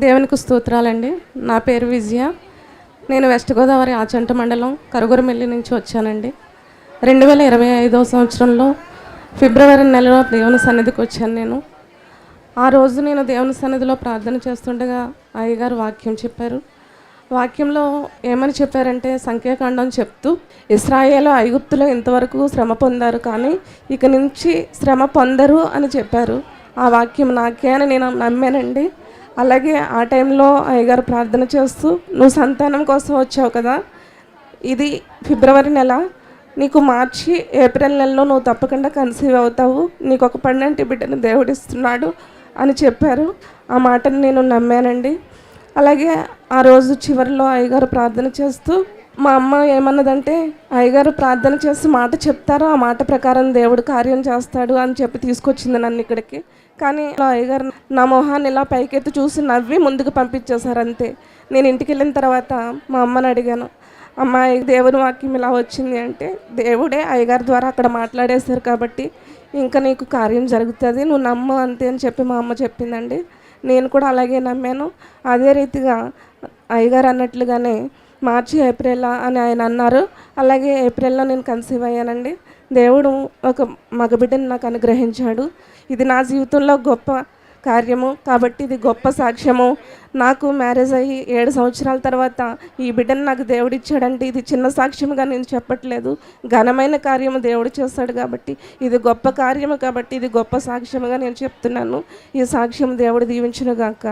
దేవునికి స్తోత్రాలండి. నా పేరు విజయ. నేను వెస్ట్ గోదావరి ఆచంట మండలం కరుగురమిల్లి నుంచి వచ్చానండి. 2025వ సంవత్సరంలో ఫిబ్రవరి నెలలో దేవుని సన్నిధికి వచ్చాను నేను. ఆ రోజు నేను దేవుని సన్నిధిలో ప్రార్థన చేస్తుండగా అయ్యగారు వాక్యం చెప్పారు. వాక్యంలో ఏమని చెప్పారంటే, సంఖ్యాకాండం చెప్తూ ఇశ్రాయేలు ఐగుప్తులో ఇంతవరకు శ్రమ పొందారు, కానీ ఇక నుంచి శ్రమ పొందరు అని చెప్పారు. ఆ వాక్యం నాకే అని నేను నమ్మానండి. అలాగే ఆ టైంలో అయ్యగారు ప్రార్థన చేస్తూ, నువ్వు సంతానం కోసం వచ్చావు కదా, ఇది ఫిబ్రవరి నెల, నీకు మార్చి ఏప్రిల్ నెలలో నువ్వు తప్పకుండా కన్సీవ్ అవుతావు, నీకు ఒక 12 బిడ్డను దేవుడిస్తున్నాడు అని చెప్పారు. ఆ మాటను నేను నమ్మానండి. అలాగే ఆ రోజు చివరిలో అయ్యగారు ప్రార్థన చేస్తూ, మా అమ్మ ఏమన్నదంటే, అయ్యగారు ప్రార్థన చేసి మాట చెప్తారో ఆ మాట ప్రకారం దేవుడు కార్యం చేస్తాడు అని చెప్పి తీసుకొచ్చింది నన్ను ఇక్కడికి. కానీ అయ్యగారు నా మొహాన్ని ఇలా పైకెత్తి చూసి నవ్వి ముందుకు పంపించేశారు అంతే. నేను ఇంటికి వెళ్ళిన తర్వాత మా అమ్మని అడిగాను, అమ్మాయి దేవుని వాక్యం ఇలా వచ్చింది అంటే, దేవుడే అయ్యగారి ద్వారా అక్కడ మాట్లాడేశారు కాబట్టి ఇంకా నీకు కార్యం జరుగుతుంది, నువ్వు నమ్ము అంతే అని చెప్పి మా అమ్మ చెప్పిందండి. నేను కూడా అలాగే నమ్మాను. అదే రీతిగా అయ్యగారు అన్నట్లుగానే మార్చి ఏప్రిల్ అని ఆయన అన్నారు. అలాగే ఏప్రిల్లో నేను కన్సీవ్ అయ్యానండి. దేవుడు ఒక మగబిడ్డని నాకు అనుగ్రహించాడు. ఇది నా జీవితంలో గొప్ప కార్యము కాబట్టి ఇది గొప్ప సాక్ష్యము. నాకు మ్యారేజ్ అయ్యి 7 సంవత్సరాల తర్వాత ఈ బిడ్డను నాకు దేవుడు ఇచ్చాడంటే ఇది చిన్న సాక్ష్యముగా నేను చెప్పట్లేదు. ఘనమైన కార్యము దేవుడు చేస్తాడు కాబట్టి ఇది గొప్ప కార్యము, కాబట్టి ఇది గొప్ప సాక్ష్యముగా నేను చెప్తున్నాను. ఈ సాక్ష్యం దేవుడు దీవించునుగాక.